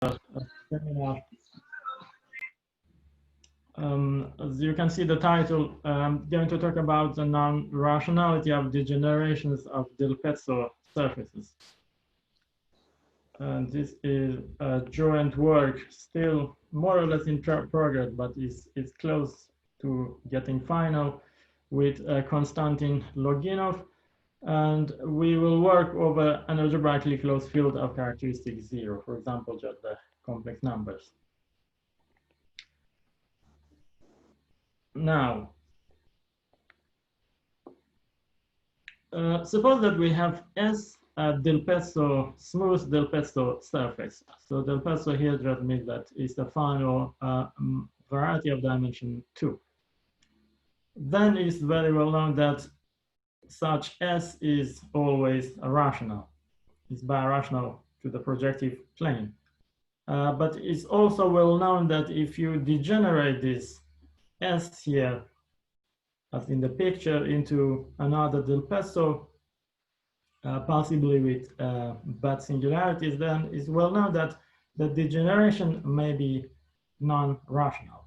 seminar. As you can see the title, I'm going to talk about the non-rationality of degenerations of del Pezzo surfaces. And this is a joint work, still more or less in progress, but it's close to getting final, with Konstantin Loginov. And we will work over an algebraically closed field of characteristic 0, for example, just the complex numbers. Now, suppose that we have S del Pezzo, smooth del Pezzo surface. So del Pezzo here just means that it's a final variety of dimension 2. Then it's very well known that such S is always rational. It's birational to the projective plane. But it's also well known that if you degenerate this S here, as in the picture, into another del Pezzo, possibly with bad singularities, then it's well known that the degeneration may be non-rational.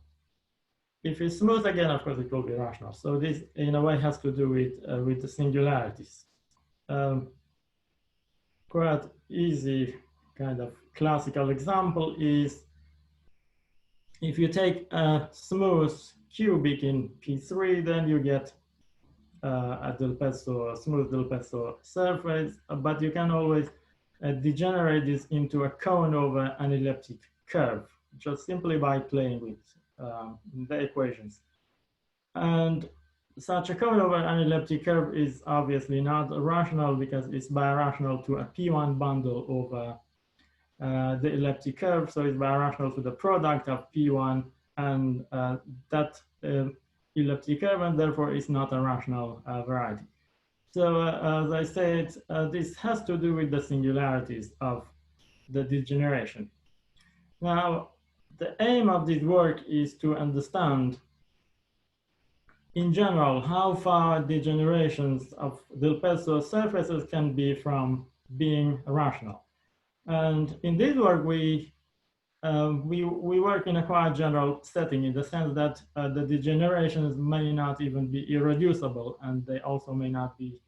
If it's smooth again, of course, it will be rational. So this, in a way, has to do with the singularities. Quite easy kind of classical example is if you take a smooth cubic in P3, then you get a del Pezzo, a smooth del Pezzo surface, but you can always degenerate this into a cone over an elliptic curve, just simply by playing with the equations. And such a cone over an elliptic curve is obviously not rational because it's birational to a P1 bundle over the elliptic curve. So it's birational to the product of P1 and that elliptic curve, and therefore it's not a rational variety. So as I said, this has to do with the singularities of the degeneration. Now, the aim of this work is to understand in general how far degenerations of del Pezzo surfaces can be from being rational. And in this work, we work in a quite general setting, in the sense that the degenerations may not even be irreducible, and they also may not be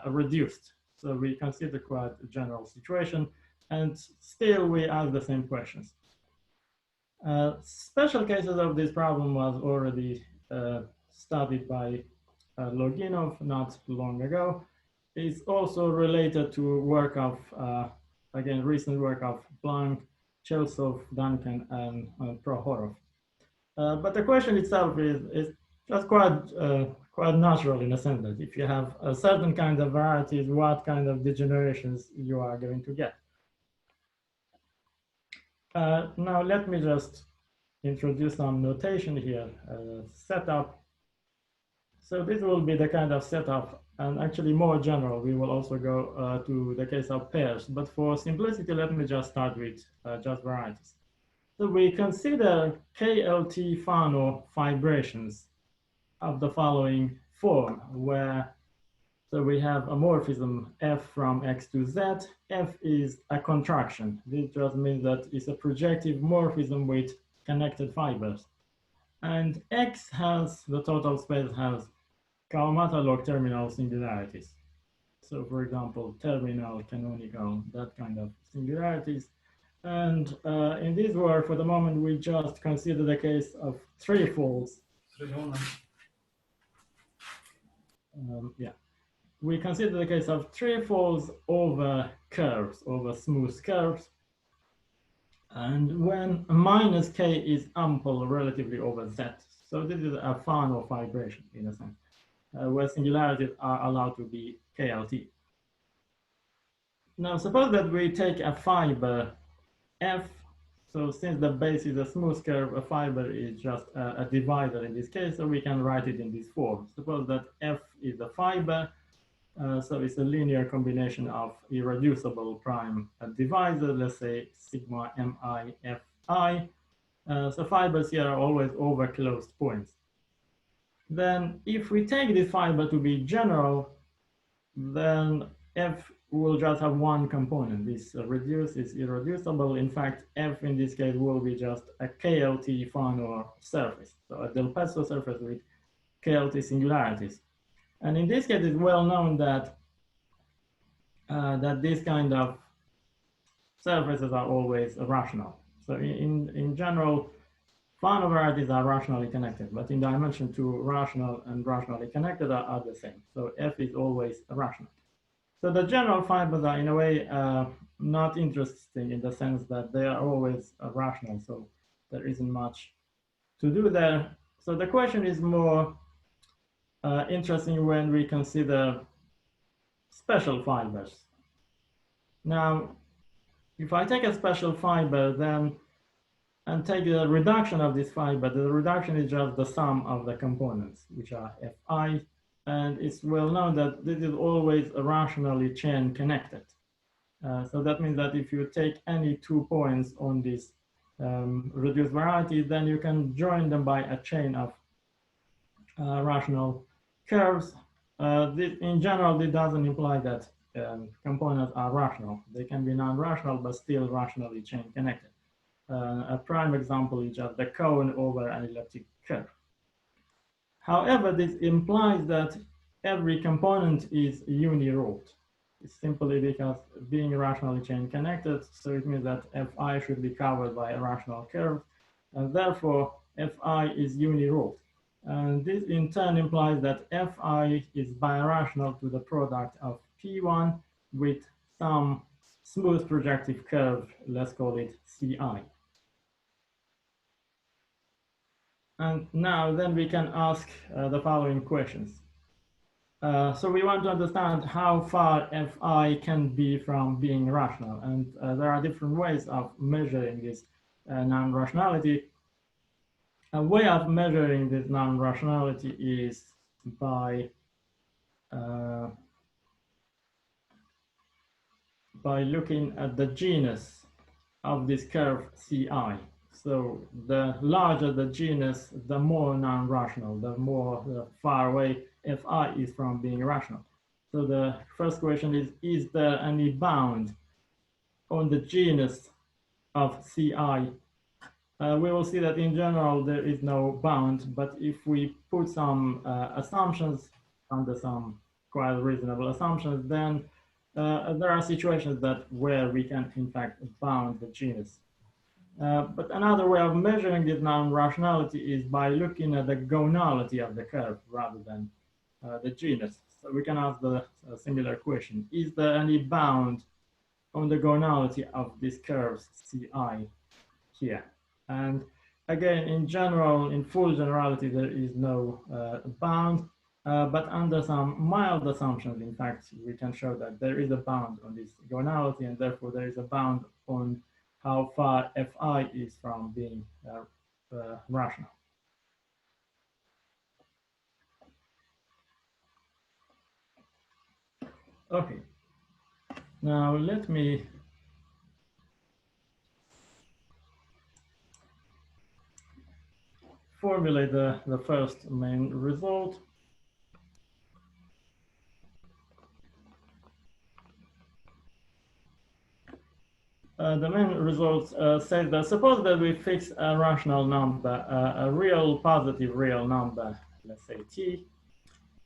reduced. So we consider quite a general situation, and still we ask the same questions. Special cases of this problem was already studied by Loginov not long ago. It's also related to work of, again, recent work of Planck, Chelsov, Duncan, and Prohorov. But the question itself is just quite natural, in a sense that if you have a certain kind of varieties, what kind of degenerations you are going to get. Now let me just introduce some notation here, setup. So this will be the kind of setup, and actually more general. We will also go to the case of pairs, but for simplicity, let me just start with just varieties. So we consider KLT Fano fibrations of the following form, where so we have a morphism F from X to Z. F is a contraction. This just means that it's a projective morphism with connected fibers. And X has, the total space has Kaumata log terminal singularities. So for example, terminal, canonical, that kind of singularities. And in this work, for the moment, we just consider the case of threefolds. Yeah. We consider the case of threefolds over curves, over smooth curves. And when minus k is ample relatively over z. So this is a Fano fibration, in a sense, where singularities are allowed to be KLT. Now, suppose that we take a fiber F. So since the base is a smooth curve, a fiber is just a divisor in this case, so we can write it in this form. Suppose that F is a fiber. So it's a linear combination of irreducible prime divisor, let's say sigma mi fi. So fibers here are always over closed points. Then if we take this fiber to be general, then f will just have one component. This reduce is irreducible. In fact, f in this case will be just a KLT Farnow surface, so a del Pezzo surface with KLT singularities. And in this case, it's well known that that these kind of surfaces are always rational. So in general, Farnow varieties are rationally connected, but in dimension 2, rational and rationally connected are the same. So f is always rational. So the general fibers are in a way not interesting in the sense that they are always rational. So there isn't much to do there. So the question is more interesting when we consider special fibers. Now, if I take a special fiber then and take the reduction of this fiber, the reduction is just the sum of the components, which are Fi. And it's well known that this is always a rationally chain connected. So that means that if you take any 2 points on this reduced variety, then you can join them by a chain of rational curves. In general, this doesn't imply that components are rational. They can be non-rational, but still rationally chain connected. A prime example is just the cone over an elliptic curve. However, this implies that every component is uni-ruled. It's simply because being rationally chain connected, so it means that Fi should be covered by a rational curve, and therefore Fi is uni-ruled. And this in turn implies that Fi is birational to the product of P1 with some smooth projective curve, let's call it Ci. And now then we can ask the following questions. So we want to understand how far Fi can be from being rational. And there are different ways of measuring this non-rationality. A way of measuring this non-rationality is by looking at the genus of this curve Ci. So the larger the genus, the more non-rational, the more far away Fi is from being rational. So the first question is there any bound on the genus of Ci? We will see that in general there is no bound, but if we put some assumptions under some quite reasonable assumptions, then there are situations where we can in fact bound the genus. But another way of measuring this non-rationality is by looking at the gonality of the curve rather than the genus. So we can ask the similar question: is there any bound on the gonality of this curve Ci here? And again, in general, in full generality, there is no bound, but under some mild assumptions, in fact, we can show that there is a bound on this gonality, and therefore there is a bound on how far Fi is from being rational. Okay, now let me formulate the first main result. The main result says that suppose that we fix a rational number, a real positive real number, let's say t,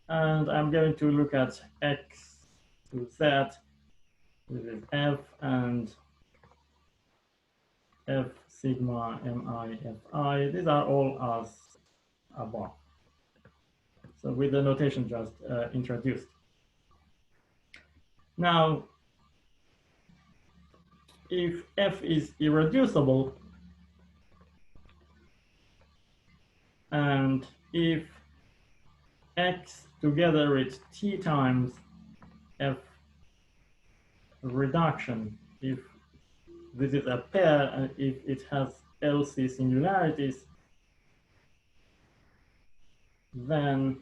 and I'm going to look at x to z, this is f, and f sigma mi fi. These are all as above. So with the notation just introduced. Now, if f is irreducible, and if x together with t times f reduction, if this is a pair and if it has LC singularities, then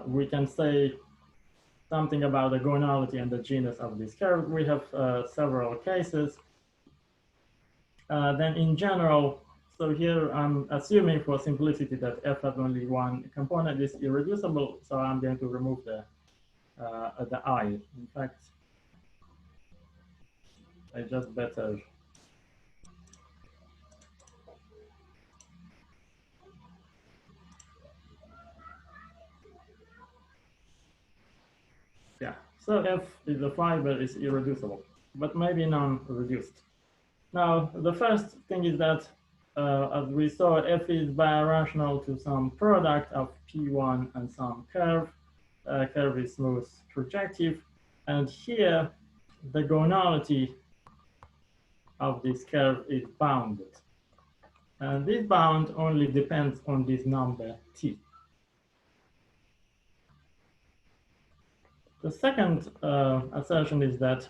we can say something about the gonality and the genus of this curve. We have several cases. Then in general, so here I'm assuming for simplicity that f has only one component is irreducible, so I'm going to remove the the I. In fact, I just better yeah. So F is the fiber is irreducible, but maybe non-reduced. Now the first thing is that as we saw, F is birational to some product of P1 and some curve. Curve is smooth projective, and here the gonality of this curve is bounded. And this bound only depends on this number T. The second assertion is that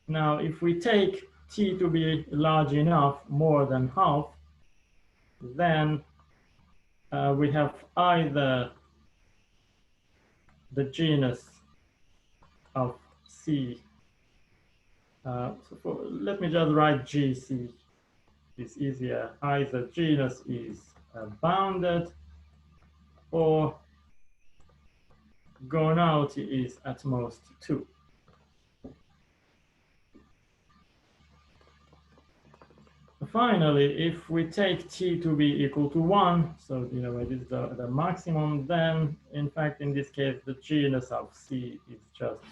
now if we take T to be large enough, more than half, then we have either the genus of C. Let me just write GC. It's easier. Either genus is bounded or gonality is at most 2. Finally, if we take T to be equal to 1, so it is the maximum, then in fact in this case the genus of C is just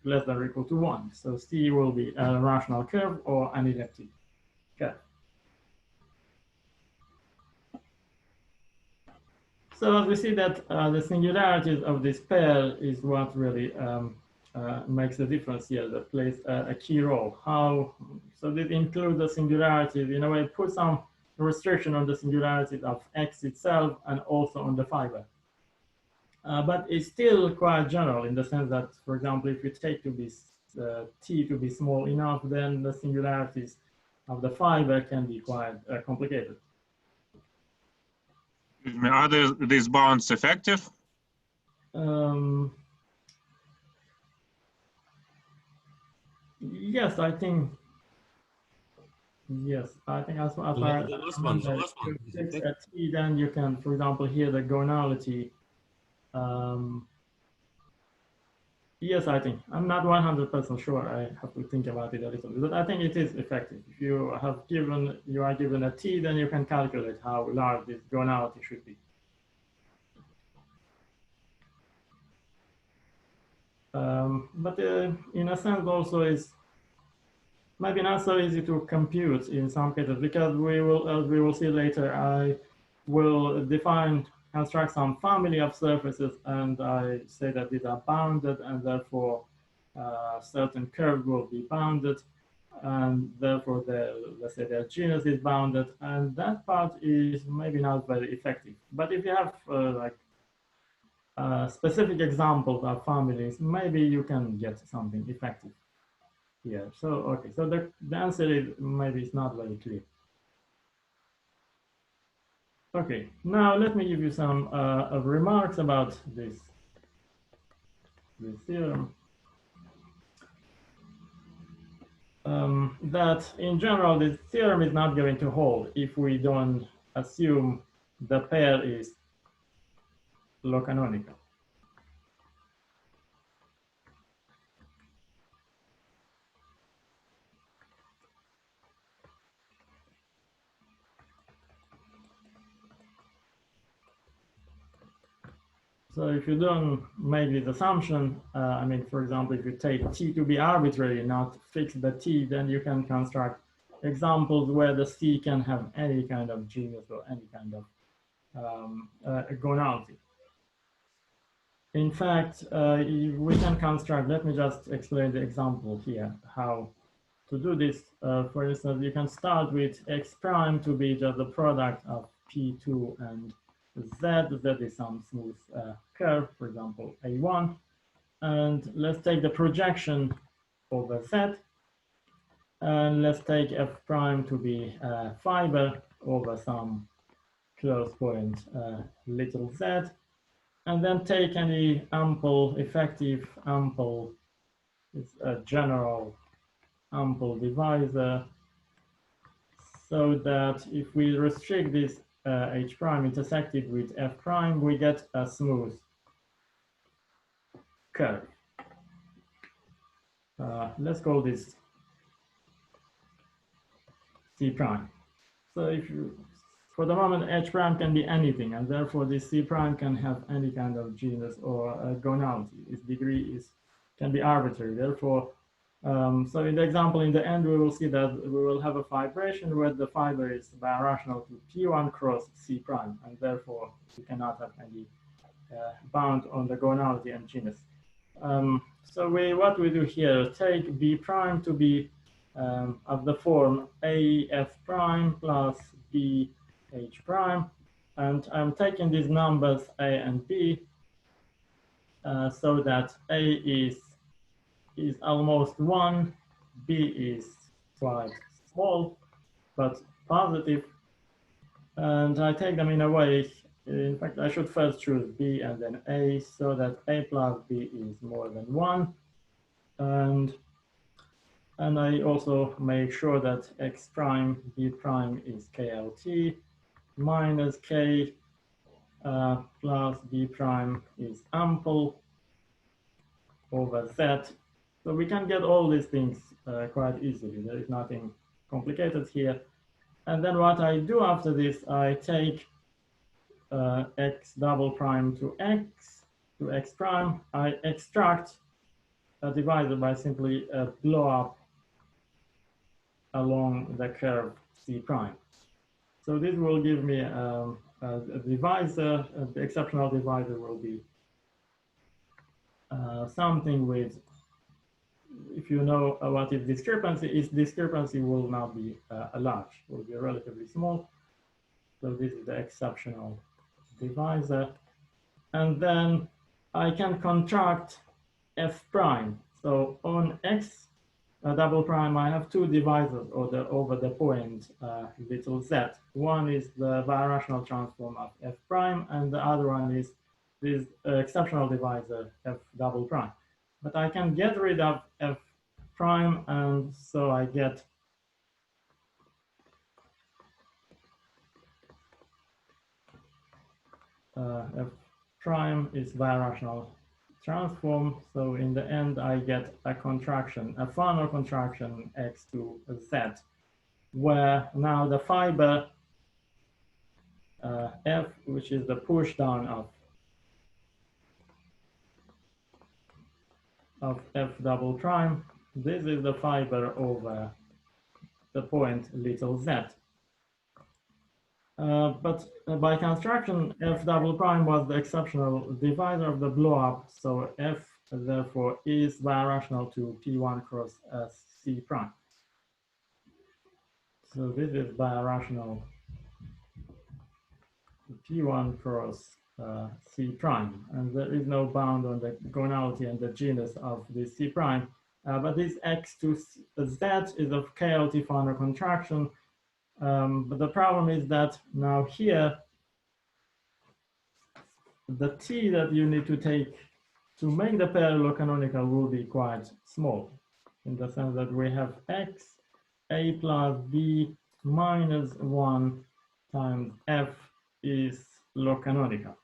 less than or equal to 1. So C will be a rational curve or an elliptic curve. So as we see that the singularities of this pair is what really makes the difference here, that plays a key role. So this includes the singularities, in a way, put some restriction on the singularities of X itself and also on the fiber. But it's still quite general in the sense that, for example, if you take T to be small enough, then the singularities of the fiber can be quite complicated. Are these bounds effective? Yes, I think. Yes, I think as far as you fix a T, then you can, for example, here the gonality. Yes, I think. I'm not 100% sure. I have to think about it a little bit, but I think it is effective. If you are given a T, then you can calculate how large this gonality should be. But in a sense also is maybe not so easy to compute in some cases, because we will see later, I will construct some family of surfaces, and I say that these are bounded, and therefore certain curve will be bounded, and therefore let's say their genus is bounded, and that part is maybe not very effective. But if you have specific examples of families, maybe you can get something effective here. So okay, so the answer is maybe it's not very clear. Okay, now let me give you some remarks about this theorem. That in general, this theorem is not going to hold if we don't assume the pair is low-canonical. So if you don't make this assumption, I mean, for example, if you take T to be arbitrary, not fix the T, then you can construct examples where the C can have any kind of genus or any kind of gonality. In fact, we can construct, let me just explain the example here, how to do this. For instance, you can start with X prime to be just the product of P2 and Z. Z is some smooth curve, for example, A1. And let's take the projection over Z. And let's take F prime to be fiber over some close point little z. And then take any ample, effective ample, it's a general ample divisor, so that if we restrict this H prime intersected with F prime, we get a smooth curve. let's call this C prime. So if you, for the moment, H prime can be anything, and therefore this C prime can have any kind of genus or gonality. Its degree can be arbitrary. Therefore, so in the example, in the end, we will see that we will have a fibration where the fiber is birational to P1 cross C prime, and therefore we cannot have any bound on the gonality and genus. So what we do here, take B prime to be of the form AF prime plus BH prime, and I'm taking these numbers A and B so that A is almost 1, B is quite small but positive, and I take them in a way. In fact, I should first choose B and then A so that A plus B is more than 1, and I also make sure that X prime B prime is KLT minus K plus B prime is ample over Z. So we can get all these things quite easily. There is nothing complicated here. And then what I do after this, I take X double prime to X prime. I extract a divisor by simply blow up along the curve C prime. So this will give me a divisor. The exceptional divisor will be something with, if you know what is discrepancy will not be a large, will be relatively small. So this is the exceptional divisor. And then I can contract F prime. So on X double prime, I have two divisors over the point little z. One is the birational transform of F prime, and the other one is this exceptional divisor F double prime. But I can get rid of F prime, and so I get F prime is birational transform. So in the end, I get a contraction, a Fano contraction X to Z, where now the fiber F, which is the push down of F double prime, this is the fiber over the point little z. But by construction, F double prime was the exceptional divisor of the blow up, so F therefore is birational to P1 cross C prime. So this is birational P1 cross C prime, and there is no bound on the gonality and the genus of this C prime. But this X to Z is of KLT Fano contraction. But the problem is that now here, the T that you need to take to make the parallel canonical will be quite small, in the sense that we have X, A plus B minus 1 times F is log canonical.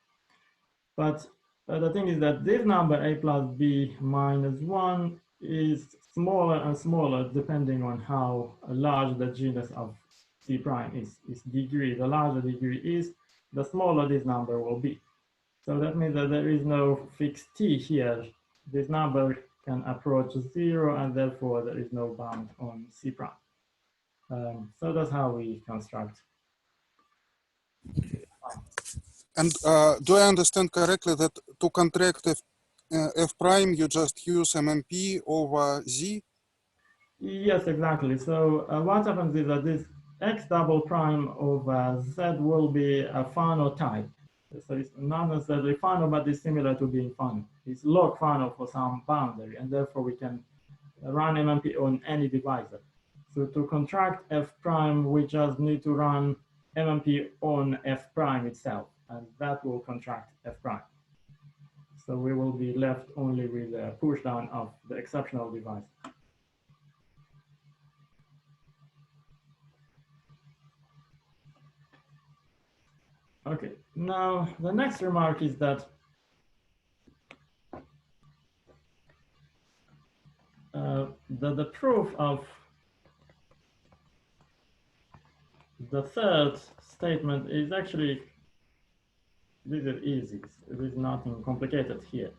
But the thing is that this number A plus B minus 1 is smaller and smaller depending on how large the genus of C prime is degree. The larger degree is, the smaller this number will be. So that means that there is no fixed T here. This number can approach 0, and therefore there is no bound on C prime. So that's how we construct. And do I understand correctly that to contract F prime, you just use MMP over Z? Yes, exactly. So what happens is that this X double prime over Z will be a Fano type. So it's not necessarily Fano, but it's similar to being Fano. It's log Fano for some boundary, and therefore we can run MMP on any divisor. So to contract F prime, we just need to run MMP on F prime itself, and that will contract F prime. So we will be left only with a push down of the exceptional divisor. Okay, now the next remark is that the proof of the third statement is actually, this is easy. There is nothing complicated here.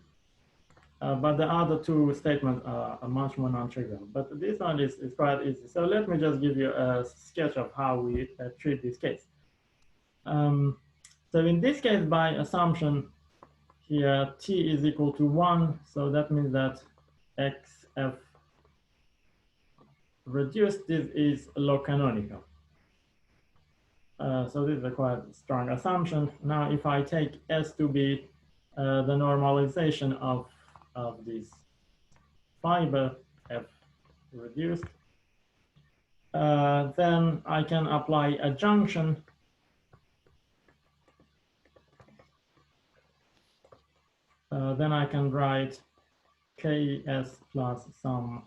But the other two statements are much more non-trivial. But this one is quite easy. So let me just give you a sketch of how we treat this case. So in this case, by assumption, here t is equal to 1. So that means that xf reduced, this is log canonical. So this is a quite strong assumption. Now, if I take S to be the normalization of this fiber F reduced, then I can apply a junction then I can write Ks plus some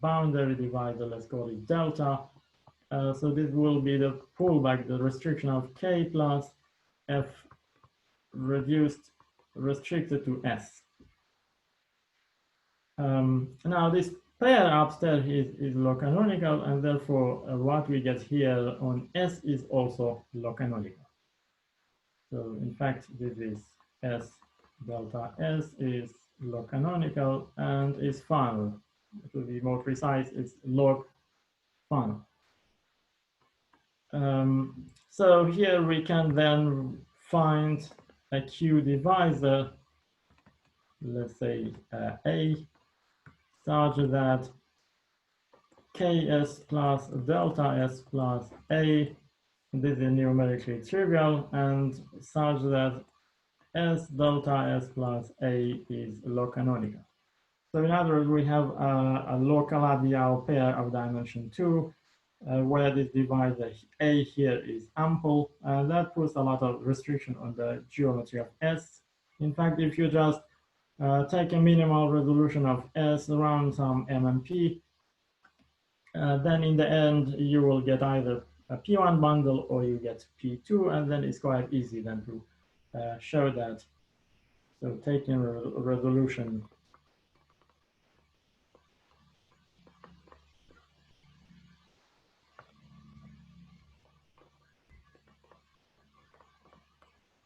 boundary divisor, let's call it delta. So this will be the pullback, the restriction of K plus F reduced, restricted to S. Now this pair upstairs is log canonical, and therefore what we get here on S is also log canonical. So in fact, this is S delta S is log canonical and is final. To be more precise, it's log final. So here we can then find a Q divisor, let's say A, such that Ks plus delta S plus A, this is numerically trivial, and such that S delta S plus A is log canonical. So in other words, we have a local Abiyao pair of dimension 2, where this divisor A here is ample, and that puts a lot of restriction on the geometry of S. In fact, if you just take a minimal resolution of S around some MMP, then in the end, you will get either a P1 bundle or you get P2, and then it's quite easy then to show that. So taking a resolution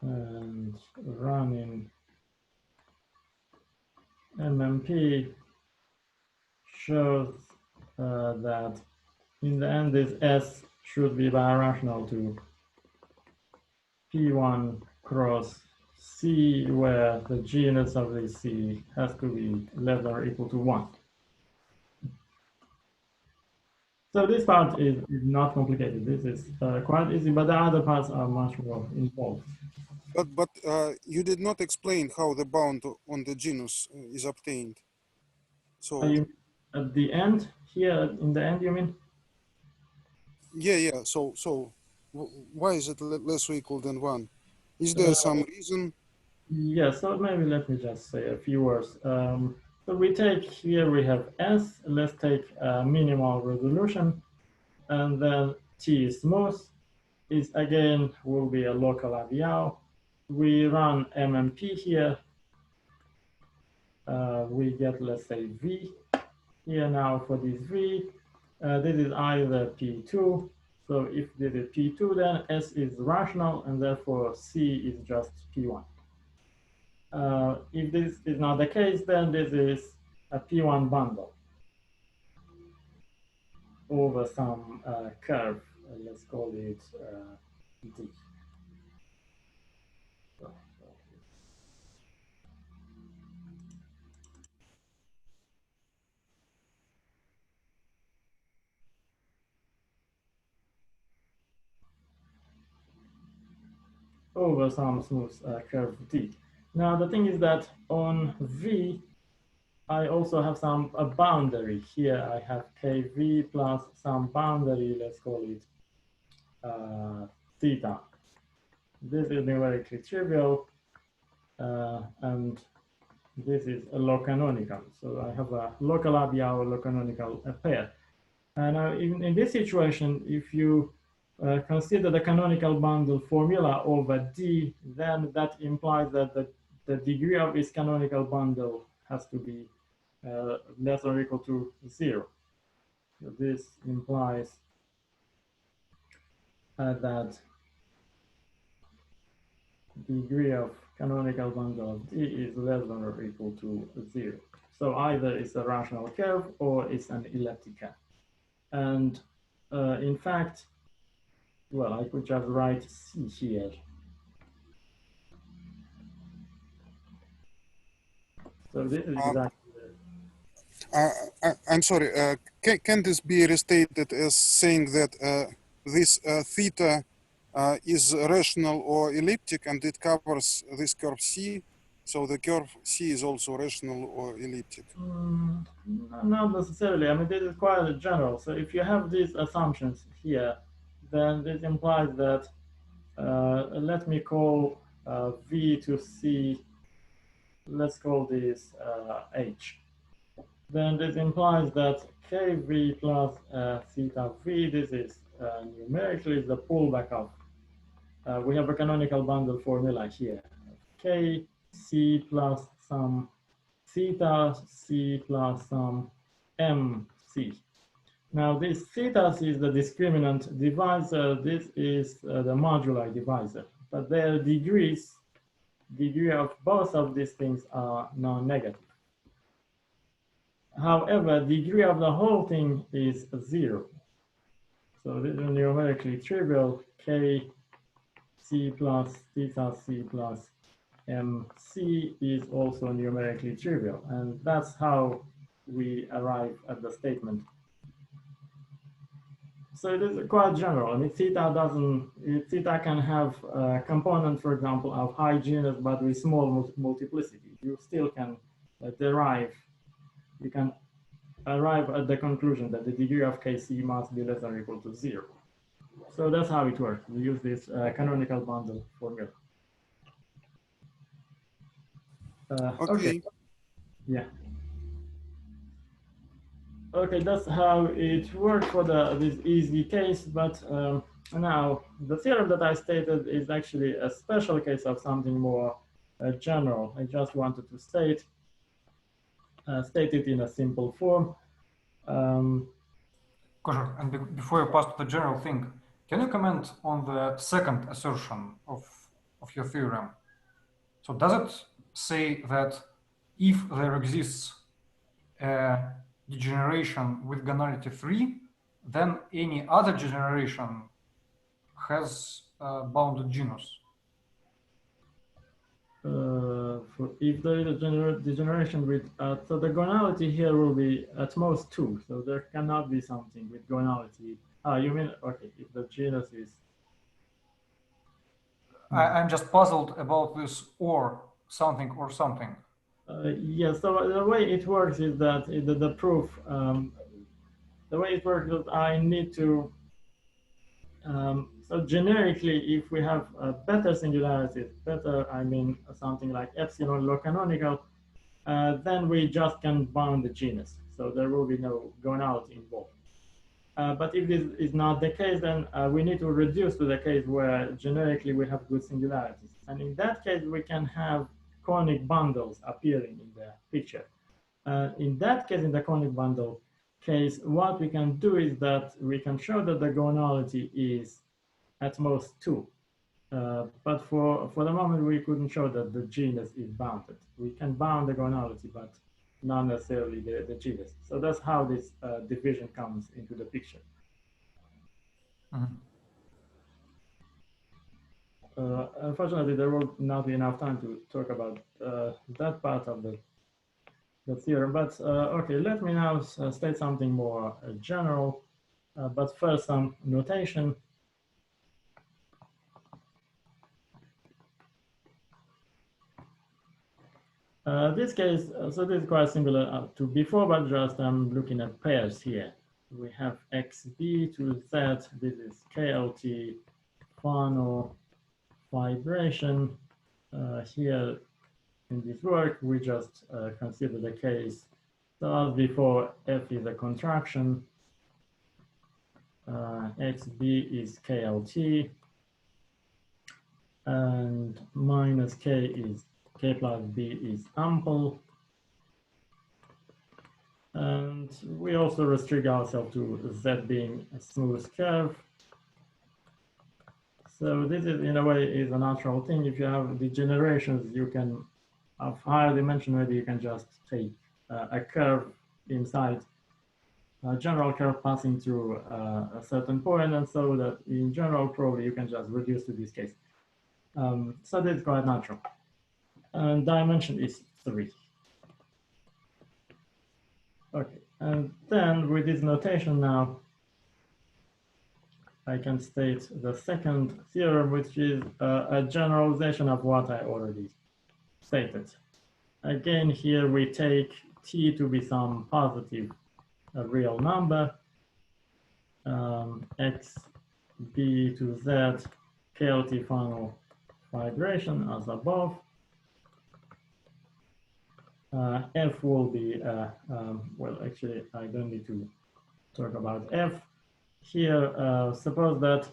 and running MMP shows that in the end this S should be birational to P1 cross C, where the genus of the C has to be less or equal to 1. So this part is not complicated. This is quite easy, but the other parts are much more involved. But you did not explain how the bound on the genus is obtained. So at the end, here in the end, you mean? yeah. So why is it less or equal than 1? Is there some reason? Yes, so maybe let me just say a few words. So we take here, we have S, let's take a minimal resolution, and then T is smooth, is again will be a local Abiyao. We run MMP here, we get, let's say, V. Here now for this V, this is either P2, so if this is P2, then S is rational, and therefore C is just P1. If this is not the case, then this is a P1 bundle over some curve, let's call it D. Over some smooth curve D. Now the thing is that on V, I also have a boundary. Here I have KV plus some boundary, let's call it theta. This is numerically trivial, and this is a log canonical. So I have a local Abiyao log canonical pair. And in this situation, if you consider the canonical bundle formula over D, then that implies that the degree of its canonical bundle has to be less or equal to 0. So this implies that degree of canonical bundle of D is less than or equal to 0. So either it's a rational curve or it's an elliptic curve. And in fact, well, I could just write C here. So this is exactly. I'm sorry, can this be restated as saying that this theta is rational or elliptic and it covers this curve C? So the curve C is also rational or elliptic? Not necessarily. I mean, this is quite general. So if you have these assumptions here, then this implies that, let me call V to C, let's call this H. Then this implies that KV plus theta V, this is numerically the pullback of, we have a canonical bundle formula here. K C plus some theta C plus some MC. Now this theta is the discriminant divisor, this is the moduli divisor, but their degree of both of these things are non-negative. However, degree of the whole thing is 0. So this is numerically trivial. K C plus theta C plus MC is also numerically trivial. And that's how we arrive at the statement. So it is quite general. I mean, theta can have a component, for example, of high genus, but with small multiplicity. You still can you can arrive at the conclusion that the degree of KC must be less than or equal to 0. So that's how it works. We use this canonical bundle formula. Okay. Yeah. Okay, that's how it works for this easy case. But now the theorem that I stated is actually a special case of something more general. I just wanted to state it in a simple form. Caucher, and before you pass to the general thing, can you comment on the second assertion of your theorem? So does it say that if there exists a degeneration with gonality 3, then any other generation has bounded genus? If there is a degeneration with, so the gonality here will be at most 2. So there cannot be something with gonality. You mean, okay, if the genus is. I'm just puzzled about this or something or something. Yes, so the way it works is that the proof, the way it works is I need to, so generically, if we have better singularities, I mean something like epsilon low canonical, then we just can bound the genus. So there will be no gonality involved. But if this is not the case, then we need to reduce to the case where generically we have good singularities. And in that case, we can have conic bundles appearing in the picture. In that case, in the conic bundle case, what we can do is that we can show that the gonality is at most 2. But for the moment, we couldn't show that the genus is bounded. We can bound the gonality, but not necessarily the genus. So that's how this division comes into the picture. Mm-hmm. Unfortunately, there will not be enough time to talk about that part of the theorem. But okay, let me now state something more general. But first, some notation. This case, so this is quite similar to before, but just I'm looking at pairs here. We have XB to Z. This is KLT, Fano, vibration. Here in this work, we just consider the case. So as before, F is a contraction. XB is KLT. And minus K plus B is ample. And we also restrict ourselves to Z being a smooth curve. So this is, in a way, is a natural thing. If you have degenerations, you can have higher dimension, maybe you can just take a curve inside a general curve passing through a certain point, and so that in general, probably you can just reduce to this case. So this is quite natural. And dimension is 3. Okay, and then with this notation now, I can state the second theorem, which is a generalization of what I already stated. Again, here we take t to be some positive real number, x, b to z, KLT final vibration as above. F will be, well, actually, I don't need to talk about F. Here, suppose that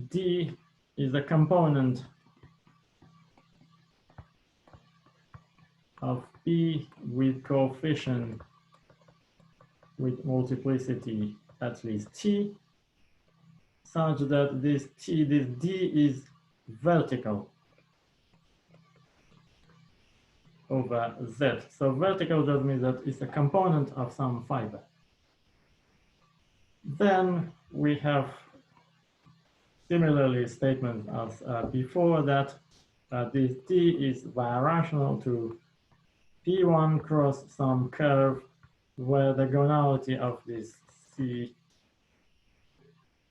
D is a component of P with coefficient with multiplicity at least T, such that this D is vertical over Z. So vertical just means that it's a component of some fiber. Then we have similarly statement as before that this D is birational to P1 cross some curve where the gonality of this C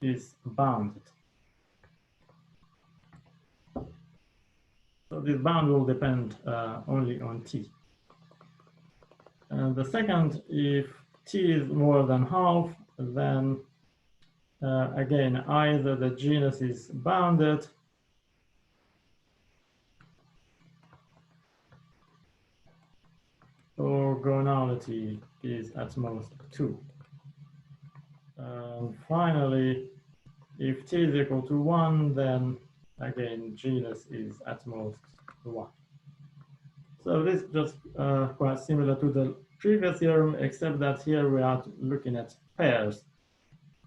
is bounded. So this bound will depend only on T. And the second, if T is more than half, then again, either the genus is bounded or gonality is at most 2. And finally, if T is equal to 1, then again, genus is at most 1. So this is just quite similar to the previous theorem, except that here we are looking at pairs.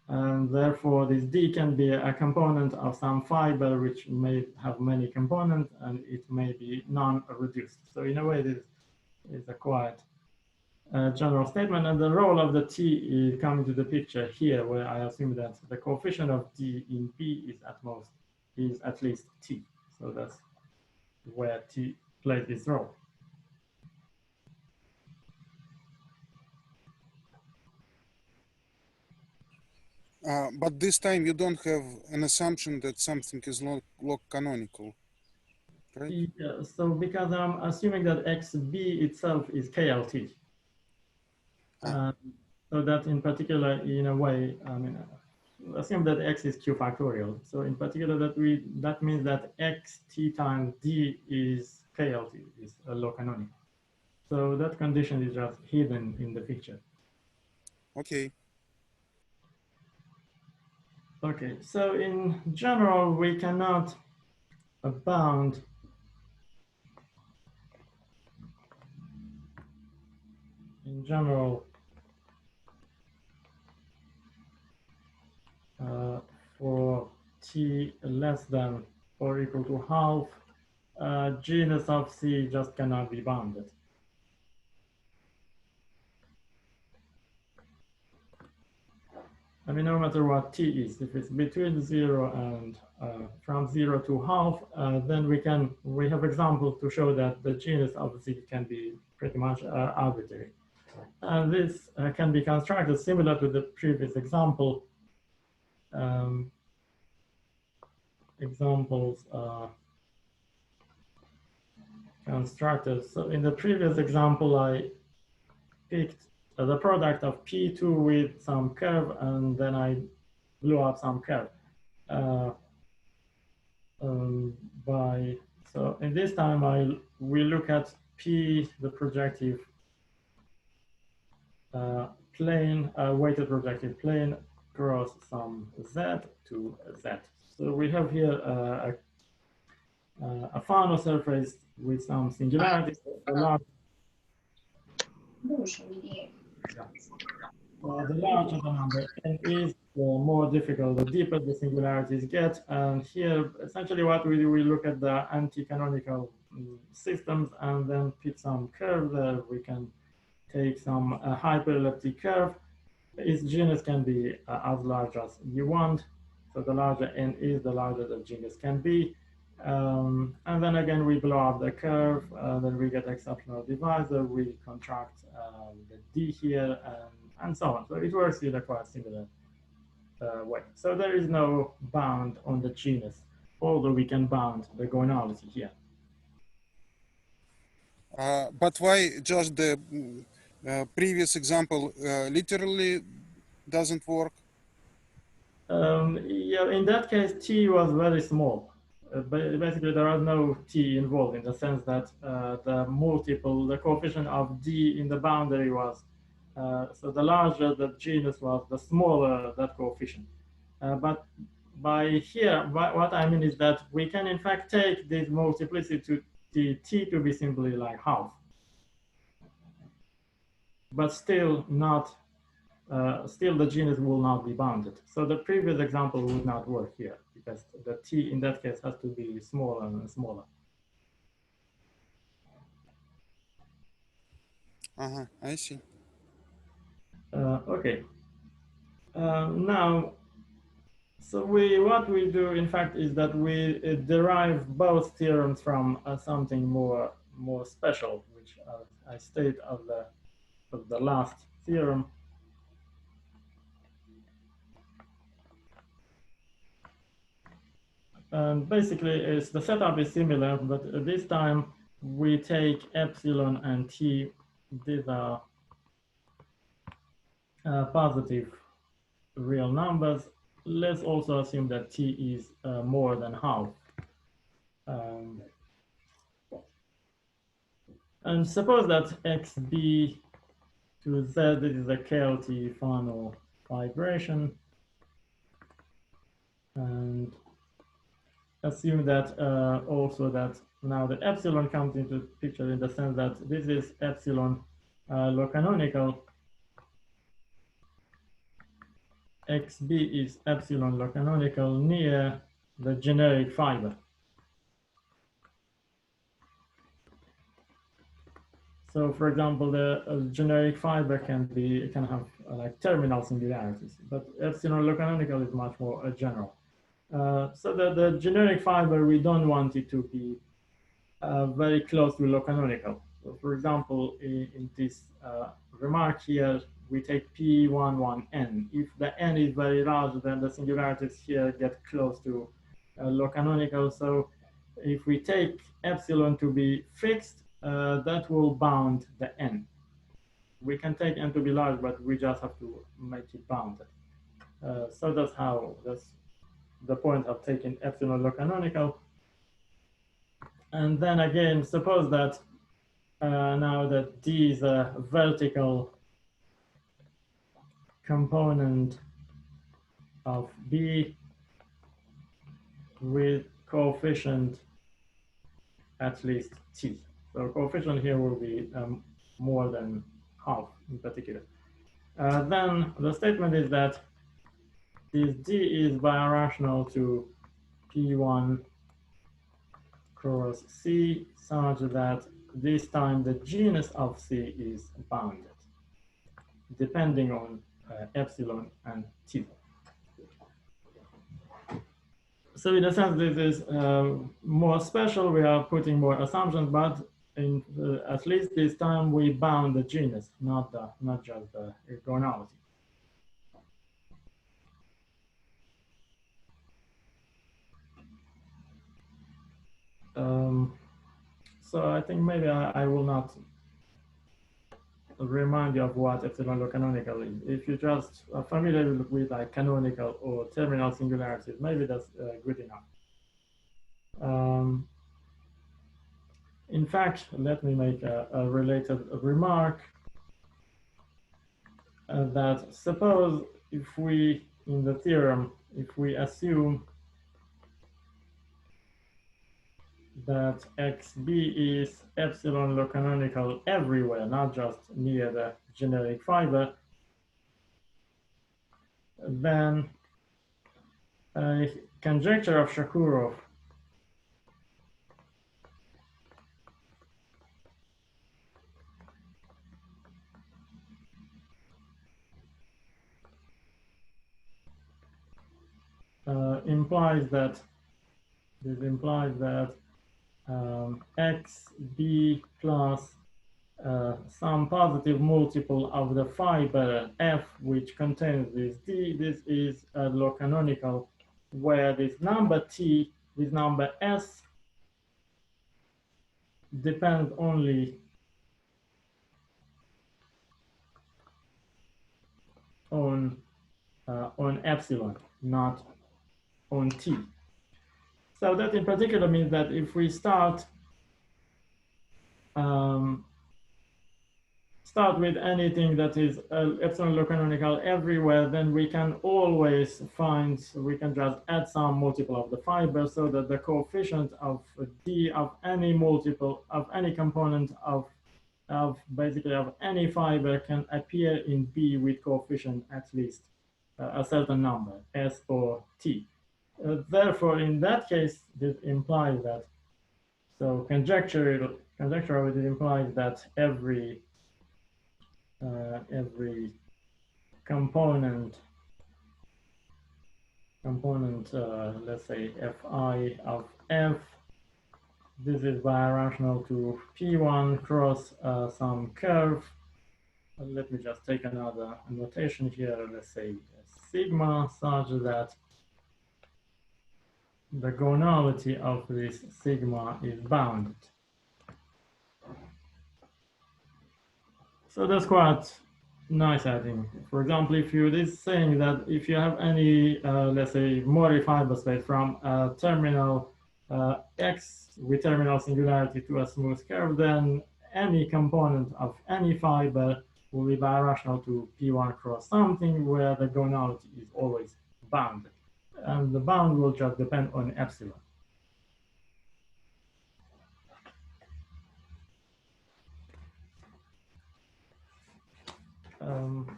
And therefore, this D can be a component of some fiber which may have many components, and it may be non-reduced. So in a way, this is a quite general statement. And the role of the T is coming to the picture here, where I assume that the coefficient of D in P is at least T. So that's where T plays its role. But this time you don't have an assumption that something is log canonical, right? Yeah, so because I'm assuming that XB itself is KLT. So that in particular, in a way, I mean, assume that X is Q factorial. So in particular, that means that XT times D is KLT, is a log canonical. So that condition is just hidden in the picture. Okay. Okay, so in general, we cannot bound in general for T less than or equal to half, genus of C just cannot be bounded. I mean, no matter what T is, if it's between 0 and from 0 to half, then we have examples to show that the genus of Z can be pretty much arbitrary. And this can be constructed similar to the previous example. Examples constructed. So in the previous example, I picked the product of P2 with some curve, and then I blew up some curve. So in this time, we look at P, the projective plane, weighted projective plane cross some Z to Z. So we have here a final surface with some singularities. The larger the number n is, the more difficult, the deeper the singularities get. And here, essentially what we do, we look at the anti-canonical systems and then pick some curve there. We can take some hyperelliptic curve. Its genus can be as large as you want. So the larger n is, the larger the genus can be. And then again, we blow up the curve, then we get exceptional divisor, we contract the d here, and so on. So it works in a quite similar way. So there is no bound on the genus, although we can bound the gonality here. But why just the previous example literally doesn't work? Yeah, in that case, t was very small. Basically, there was no t involved in the sense that the coefficient of d in the boundary was, so the larger the genus was, the smaller that coefficient. But by here, what I mean is that we can in fact take this multiplicity t to be simply like half, but still not. Still the genus will not be bounded. So the previous example would not work here because the t in that case has to be smaller and smaller. I see. Okay. Now, so what we do in fact is that we derive both theorems from something more special, which I state of the last theorem. And basically, the setup is similar, but this time we take epsilon and t. These are positive real numbers. Let's also assume that t is more than half. And suppose that xb to z, this is a KLT final vibration. And assume that also that now the epsilon comes into the picture in the sense that this is epsilon low-canonical. XB is epsilon low-canonical near the generic fiber. So for example, the generic fiber can have like terminal singularities, but epsilon low-canonical is much more general. So the generic fiber, we don't want it to be very close to low-canonical. So for example, in this remark here, we take P11N. If the N is very large, then the singularities here get close to low-canonical. So if we take epsilon to be fixed, that will bound the N. We can take N to be large, but we just have to make it bounded. So that's the point of taking epsilon low-canonical. And then again, suppose that now that D is a vertical component of B with coefficient at least T. So coefficient here will be more than half in particular. Then the statement is that this D is birational to P1 cross C such that this time the genus of C is bounded, depending on epsilon and T. So in a sense, this is more special. We are putting more assumptions, but at least this time we bound the genus, not just the gonality. So I think maybe I will not remind you of what epsilon low-canonical is. If you just are familiar with like canonical or terminal singularities, maybe that's good enough. In fact, let me make a related remark that suppose if we, in the theorem, if we assume that XB is epsilon low-canonical everywhere, not just near the generic fiber, then a conjecture of Shukura implies that XB plus some positive multiple of the fiber F which contains this D. This is a low canonical where this number T, this number S depends only on epsilon, not on T. So that in particular means that if we start with anything that is epsilon low canonical everywhere, then we can always we can just add some multiple of the fiber so that the coefficient of D of any multiple of any component of basically of any fiber can appear in B with coefficient at least a certain number, S or T. Therefore, in that case, this implies that, so conjecture of it implies that every component, let's say Fi of F, this is birational to P1 cross some curve. Let me just take another notation here, let's say sigma, such that the gonality of this sigma is bounded. So that's quite nice, I think. For example, if you this is saying that if you have any, let's say, Mori fiber space from a terminal X with terminal singularity to a smooth curve, then any component of any fiber will be birational to P1 cross something where the gonality is always bounded. And the bound will just depend on epsilon.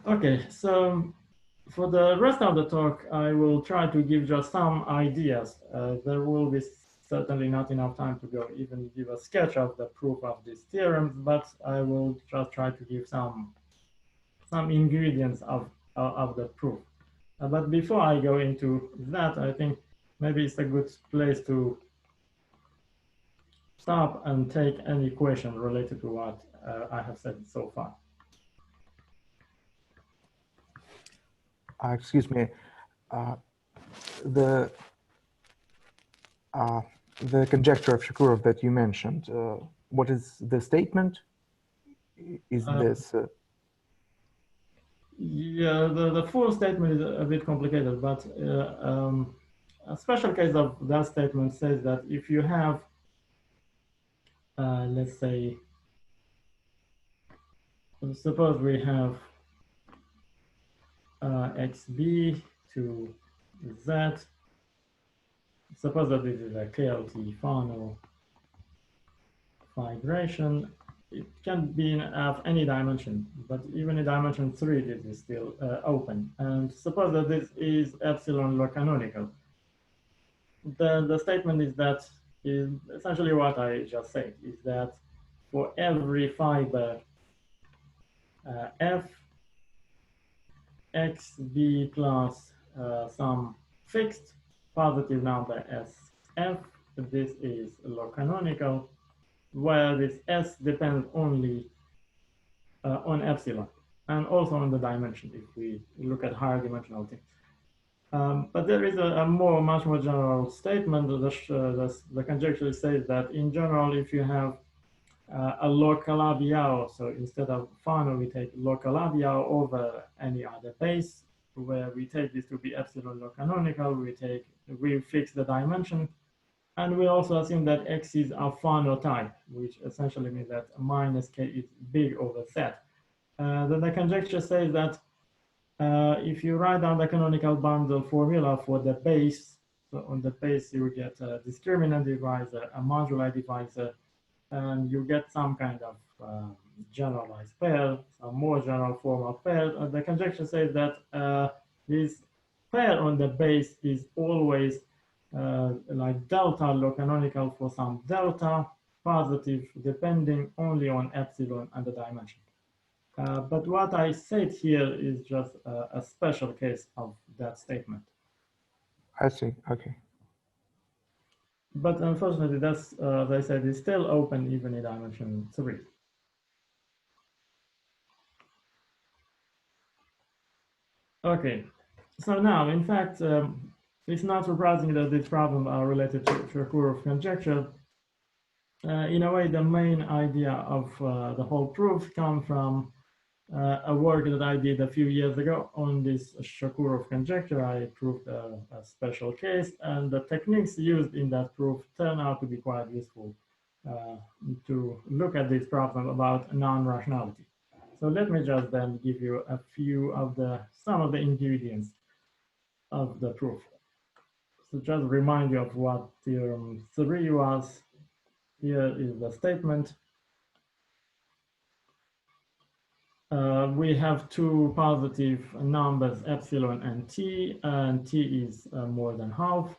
Okay, so for the rest of the talk, I will try to give just some ideas. There will be certainly not enough time to go even give a sketch of the proof of these theorems, but I will just try to give some ingredients of the proof. But before I go into that, I think maybe it's a good place to stop and take any question related to what I have said so far. Excuse me, the conjecture of Shukura that you mentioned, what is the statement? Is this? Yeah, the full statement is a bit complicated, but a special case of that statement says that if you have, let's say, suppose we have XB to Z, suppose that this is a KLT Fano vibration. It can be of any dimension, but even in dimension 3, this is still open. And suppose that this is epsilon low canonical. Then the statement is that is essentially what I just said, is that for every fiber F, XB plus some fixed positive number SF, this is low canonical, where this S depends only on epsilon and also on the dimension if we look at higher dimensional things. But there is a much more general statement. The conjecture says that in general, if you have a localabiao, so instead of Fano, we take localabiao over any other base, where we take this to be epsilon low canonical, we fix the dimension. And we also assume that X is a Fano type, which essentially means that minus K is big over Z. Then the conjecture says that if you write down the canonical bundle formula for the base, So on the base, you get a discriminant divisor, a moduli divisor, and you get some kind of generalized pair, some more general form of pair. The conjecture says that this pair on the base is always like delta low-canonical for some delta positive, depending only on epsilon and the dimension. But what I said here is just a special case of that statement. I see. Okay. But unfortunately, that's, as I said, is still open even in dimension 3. Okay, so now, in fact, it's not surprising that these problems are related to Shukura's conjecture. In a way, the main idea of the whole proof comes from a work that I did a few years ago on this Shukura conjecture. I proved a special case, and the techniques used in that proof turn out to be quite useful to look at this problem about non-rationality. So let me just then give you a few of some of the ingredients of the proof. So just remind you of what theorem 3 was. Here is the statement. We have two positive numbers, epsilon and t is more than half.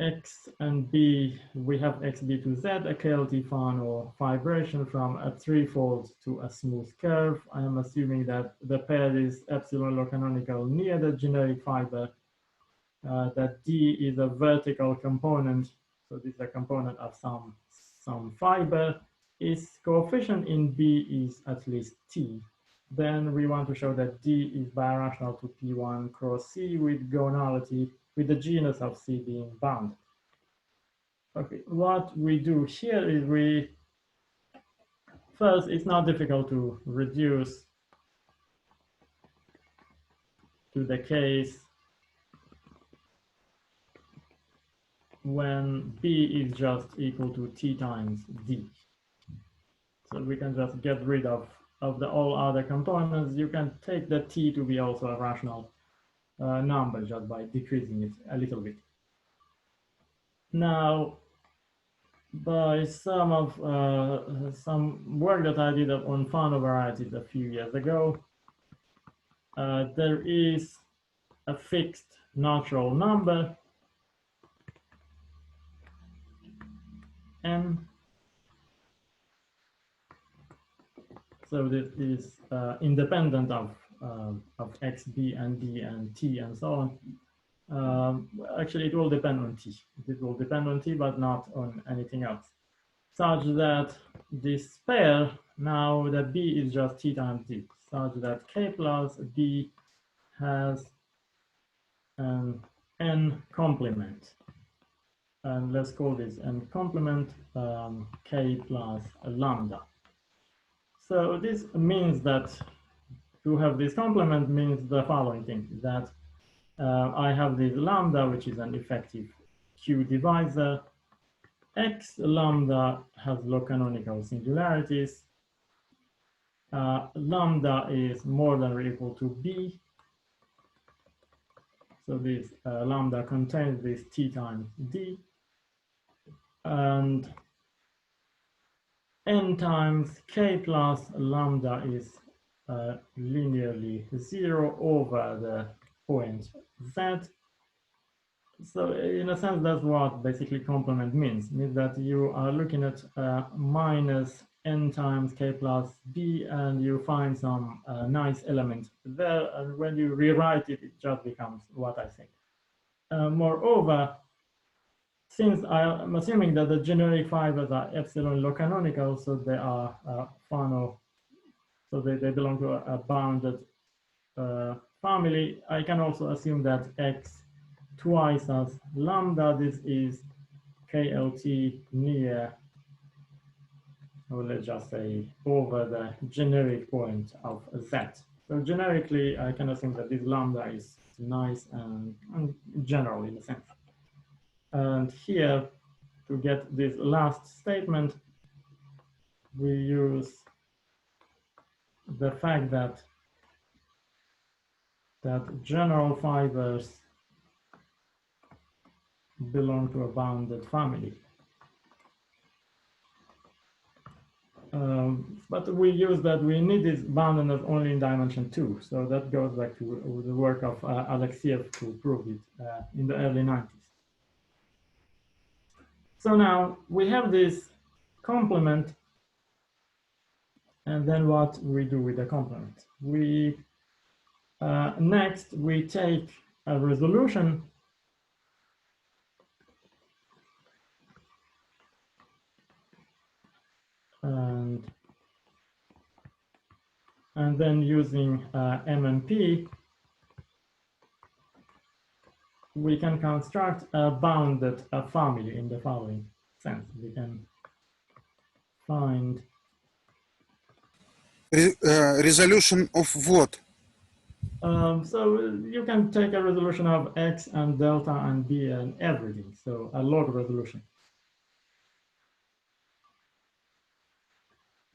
X and B, we have xb to z, a KLT fan or vibration from a threefold to a smooth curve. I am assuming that the pair is epsilon low canonical near the generic fiber, that D is a vertical component, so this is a component of some fiber. Its coefficient in B is at least T. Then we want to show that D is birational to P1 cross C with gonality, with the genus of C being bound. Okay, what we do here is first, it's not difficult to reduce to the case when B is just equal to T times D. So we can just get rid of all other components. You can take the T to be also a rational number just by decreasing it a little bit. Now, by some work that I did on Fano varieties a few years ago, there is a fixed natural number n. So this is independent of x, b, and d, and t, and so on. Actually, it will depend on t. It will depend on t, but not on anything else. Such that this pair, now the b is just t times d, such that k plus b has an n complement. And let's call this n complement k plus lambda. So this means that to have this complement means the following thing, that I have this lambda, which is an effective Q divisor. X lambda has low canonical singularities. Lambda is more than or equal to B. So this lambda contains this T times D. And n times k plus lambda is linearly 0 over the point z. So in a sense, that's what basically complement means that you are looking at minus n times k plus b, and you find some nice element there, and when you rewrite it, it just becomes what I say. Moreover, since I'm assuming that the generic fibers are epsilon low canonical, so they are Fano, so they belong to a bounded family, I can also assume that x twice as lambda, this is KLT near, or let's just say over the generic point of Z. So generically, I can assume that this lambda is nice and general in a sense. And here, to get this last statement, we use the fact that general fibers belong to a bounded family. But we use that we need this boundedness only in dimension 2. So that goes back to the work of Alexeyev to prove it in the early 90s. So now we have this complement, and then what we do with the complement? We next we take a resolution and then using MMP, we can construct a bounded family in the following sense. We can find resolution of what? so you can take a resolution of X and delta and B and everything. So a log resolution.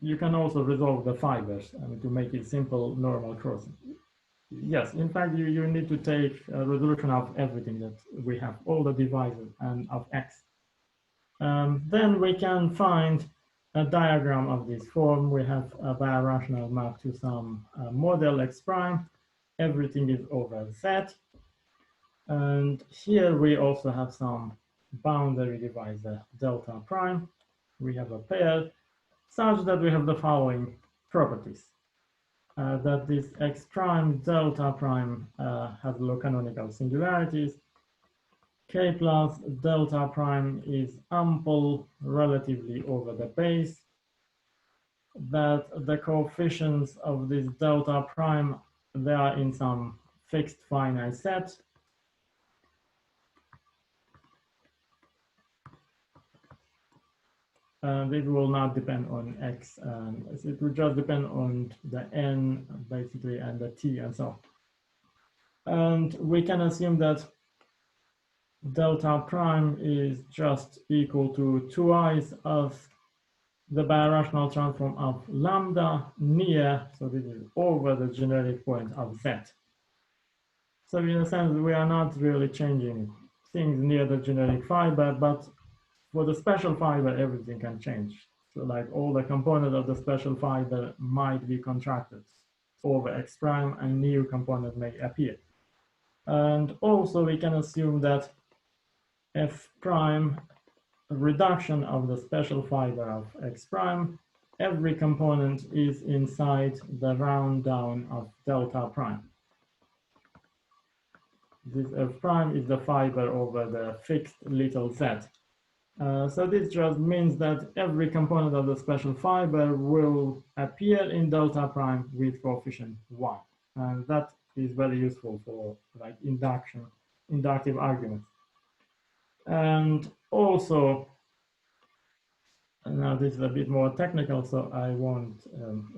You can also resolve the fibers to make it simple normal crossing. Yes, in fact, you need to take a resolution of everything that we have, all the divisors and of X. Then we can find a diagram of this form. We have a birational map to some model X prime. Everything is over Z. And here we also have some boundary divisor delta prime. We have a pair such that we have the following properties. That this X prime delta prime has low canonical singularities. K plus delta prime is ample relatively over the base. That the coefficients of this delta prime, they are in some fixed finite set. And it will not depend on X, it will just depend on the N basically and the T and so on. And we can assume that delta prime is just equal to 2i's of the birational transform of lambda near, so this is over the generic point of Z. So in a sense, we are not really changing things near the generic fiber, but for the special fiber, everything can change. So like all the components of the special fiber might be contracted over X prime and new component may appear. And also we can assume that F prime reduction of the special fiber of X prime, every component is inside the round down of delta prime. This F prime is the fiber over the fixed little z. So this just means that every component of the special fiber will appear in delta prime with coefficient 1. And that is very useful for like inductive arguments. And also, now this is a bit more technical, so I won't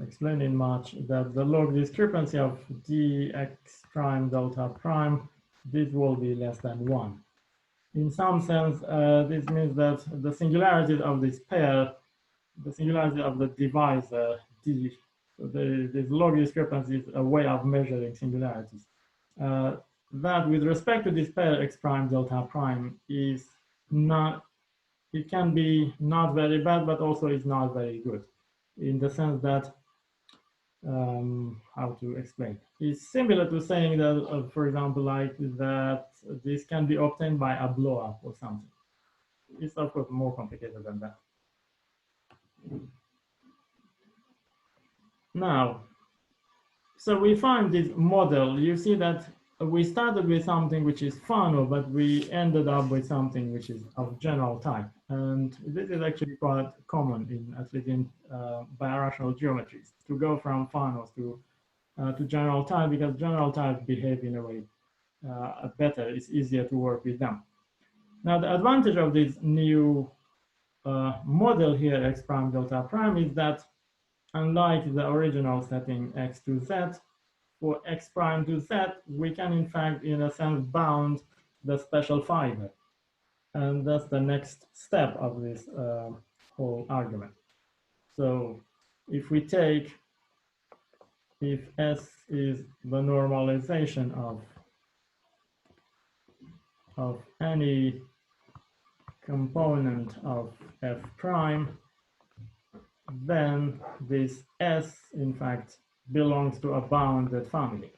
explain it much, that the log discrepancy of dx prime delta prime, this will be less than 1. In some sense, this means that the singularities of this pair, the singularity of the divisor d, so this log discrepancy is a way of measuring singularities. That with respect to this pair x prime delta prime is not, it can be not very bad, but also is not very good, in the sense that, how to explain? It's similar to saying that, for example, like that this can be obtained by a blow up or something. It's of course more complicated than that. Now, so we find this model. You see that we started with something which is Fano, but we ended up with something which is of general type. And this is actually quite common in, at least in birational geometries, to go from Fanos to general type, because general type behave in a way better. It's easier to work with them. Now, the advantage of this new model here, x prime delta prime, is that unlike the original setting x to z, for x prime to z, we can in fact, in a sense, bound the special fiber. And that's the next step of this whole argument. So if we take, if S is the normalization of any component of f prime, then this S in fact belongs to a bounded family.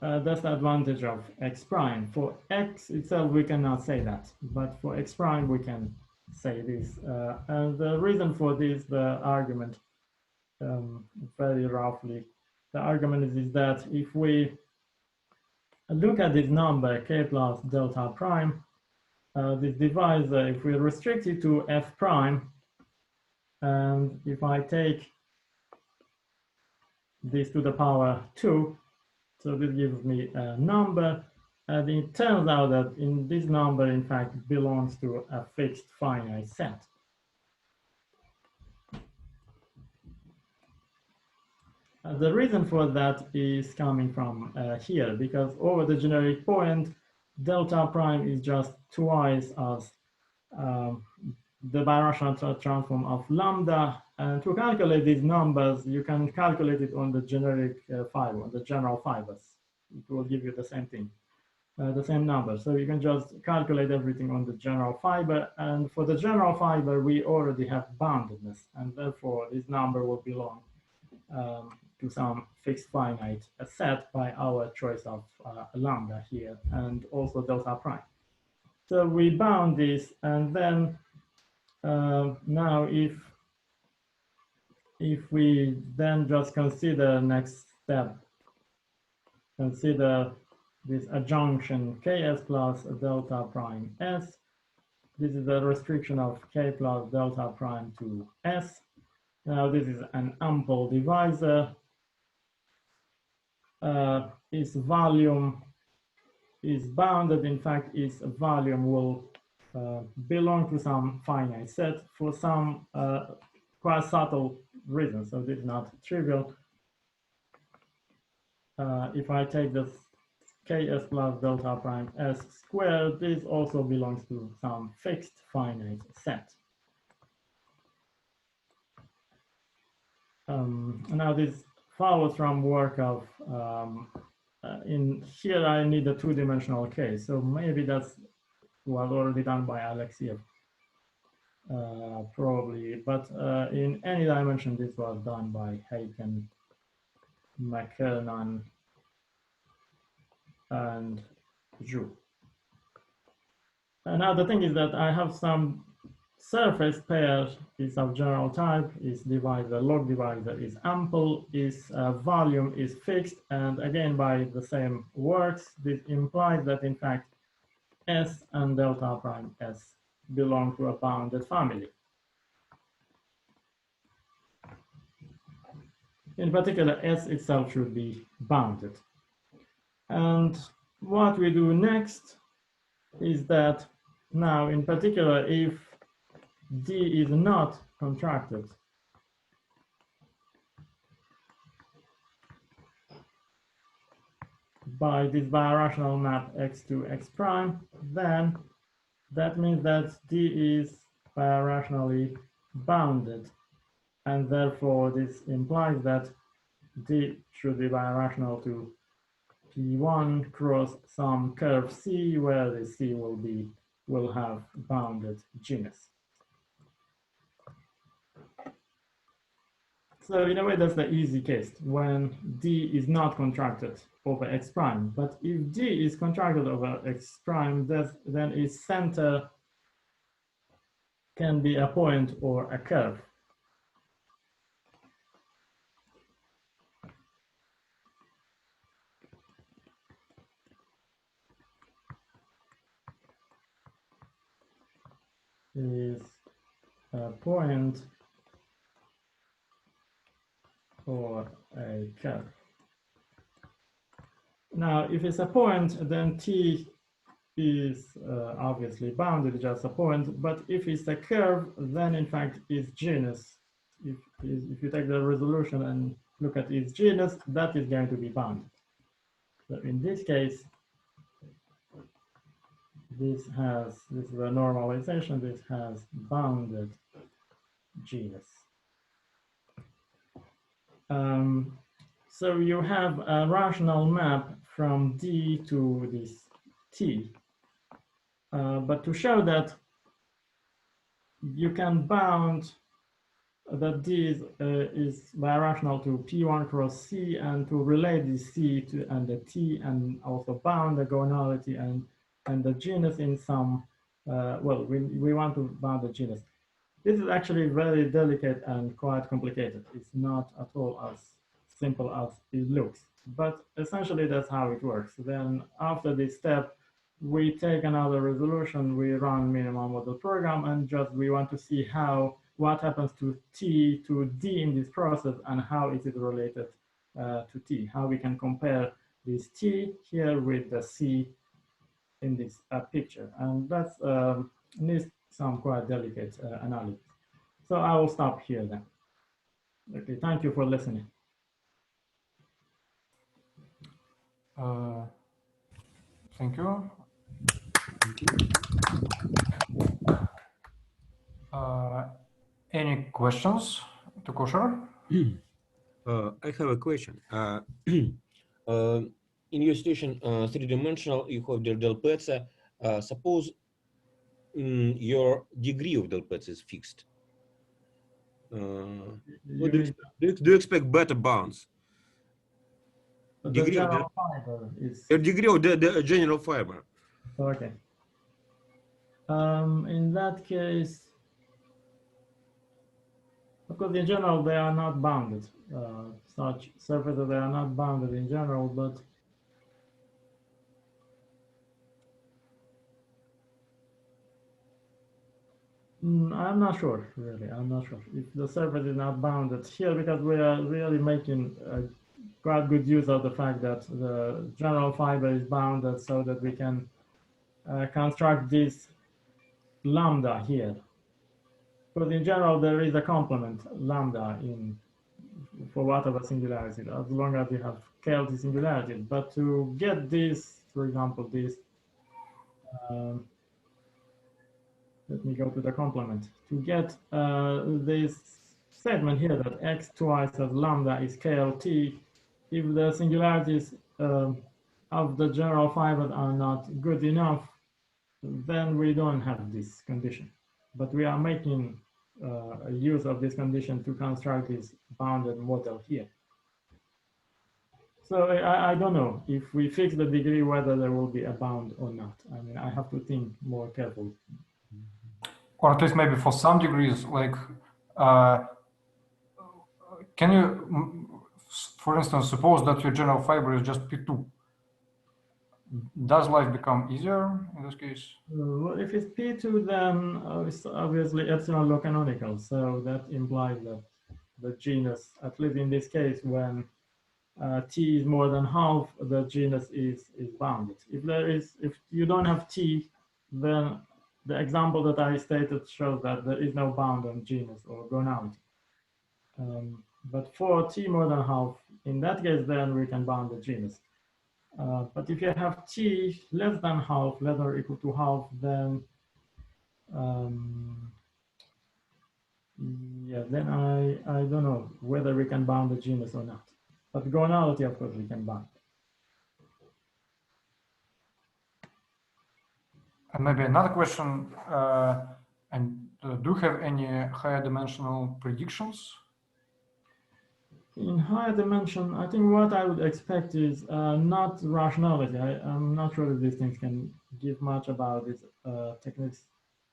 That's the advantage of x prime. For x itself, we cannot say that, but for x prime, we can say this. And the reason for this, the argument, very roughly, the argument is that if we look at this number, k plus delta prime, this divisor, if we restrict it to f prime, and if I take this to the power 2, so this gives me a number, and it turns out that in this number, in fact, belongs to a fixed finite set. The reason for that is coming from here, because over the generic point, delta prime is just twice as the birational transform of lambda. And to calculate these numbers, you can calculate it on the generic fiber, on the general fibers. It will give you the same thing, the same number. So you can just calculate everything on the general fiber. And for the general fiber, we already have boundedness. And therefore, this number will belong to some fixed finite set by our choice of lambda here, and also delta prime. So we bound this, and then now if we then just consider next step, consider this adjunction ks plus delta prime s. This is the restriction of k plus delta prime to s. Now this is an ample divisor. Its volume is bounded. In fact, its volume will belong to some finite set for some quite subtle reasons. So this is not trivial. If I take this ks plus delta prime s squared, this also belongs to some fixed finite set. Now this follows from work of, in here I need a two-dimensional case, so maybe that's was already done by Alexiev, probably, but in any dimension this was done by Haken, McKernan, and Zhu. And now the thing is that I have some surface pair is of general type, is divisor, log divisor is ample, is volume is fixed, and again by the same works, this implies that in fact S and delta prime S belong to a bounded family. In particular, S itself should be bounded. And what we do next is that now in particular, if D is not contracted, by this birational map x to x prime, then that means that D is birationally bounded, and therefore this implies that D should be birational to P1 cross some curve C, where the C will have bounded genus. So in a way, that's the easy case when D is not contracted over X prime. But if D is contracted over X prime, then its center can be a point or a curve. Is a point or a curve. Now, if it's a point, then T is obviously bounded, just a point. But if it's a curve, then in fact its genus, if you take the resolution and look at its genus, that is going to be bounded. So in this case, this is a normalization, this has bounded genus. So you have a rational map from D to this T. But to show that you can bound that D is birational to P1 cross C, and to relate the C to and the T, and also bound the gonality and the genus in some, well, we want to bound the genus. This is actually very delicate and quite complicated. It's not at all as simple as it looks, but essentially that's how it works. Then after this step, we take another resolution, we run minimum model program, and just we want to see what happens to T to D in this process, and how it is related to T, how we can compare this T here with the C in this picture. And that's needs some quite delicate analysis. So I will stop here then. Okay, thank you for listening. Thank you. Any questions to Caucher? I have a question. In your situation, three-dimensional, you have the del Pezzo. Suppose your degree of del Pezzo is fixed. Do you expect better bounds? Degree of your degree of the general fiber. Okay. In that case, because in general they are not bounded. Such surfaces, they are not bounded in general, but I'm not sure, really. I'm not sure if the surface is not bounded here, because we are really making quite good use of the fact that the general fiber is bounded, so that we can construct this lambda here. Because in general, there is a complement lambda for whatever singularity, as long as you have KLT singularities. But to get this, for example, this, let me go to the complement. To get this statement here that x twice as lambda is KLT, if the singularities of the general fibers are not good enough, then we don't have this condition. But we are making a use of this condition to construct this bounded model here. So I don't know if we fix the degree whether there will be a bound or not. I mean, I have to think more carefully. Or at least maybe for some degrees, like, can you, for instance, suppose that your general fiber is just P2? Does life become easier in this case? Well, if it's P2, then it's obviously epsilon low canonical. So that implies that the genus, at least in this case, when T is more than half, the genus is bounded. If you don't have T, then the example that I stated shows that there is no bound on genus or gonality. But for T more than half, in that case, then we can bound the genus. But if you have T less than half, less or equal to half, then yeah, then I don't know whether we can bound the genus or not. But gonality, of course, we can bound. And maybe another question, do you have any higher dimensional predictions? In higher dimension, I think what I would expect is not rationality. I'm not sure that these things can give much about these techniques,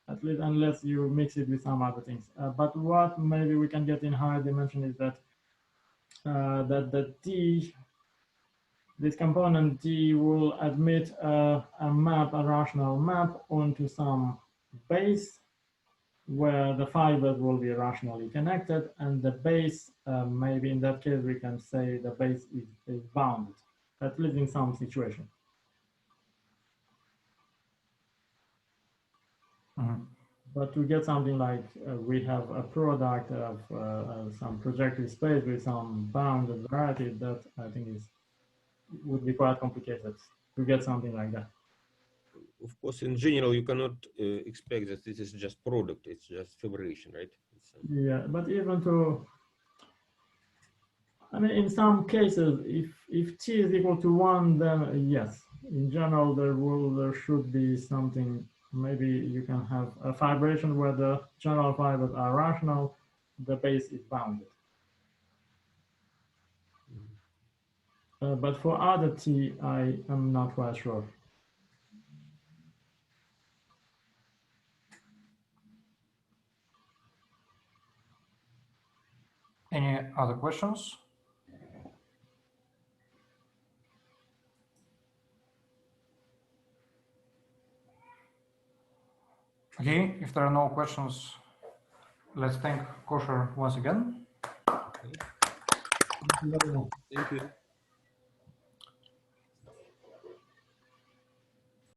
at least unless you mix it with some other things. But what maybe we can get in higher dimension is that that the D, this component D, will admit a rational map onto some base where the fibers will be rationally connected, and the base, maybe in that case, we can say the base is bounded, at least in some situation. Mm-hmm. But to get something like we have a product of some projective space with some bounded variety, that I think would be quite complicated to get something like that. Of course, in general, you cannot expect that this is just product, it's just fibration, right? Yeah, but even to, I mean, in some cases, if T is equal to 1, then yes. in general, the rule there should be something. Maybe you can have a vibration where the general fibers are rational, the base is bounded. But for other T, I am not quite sure. Any other questions? Okay, if there are no questions, let's thank Caucher once again. Thank you.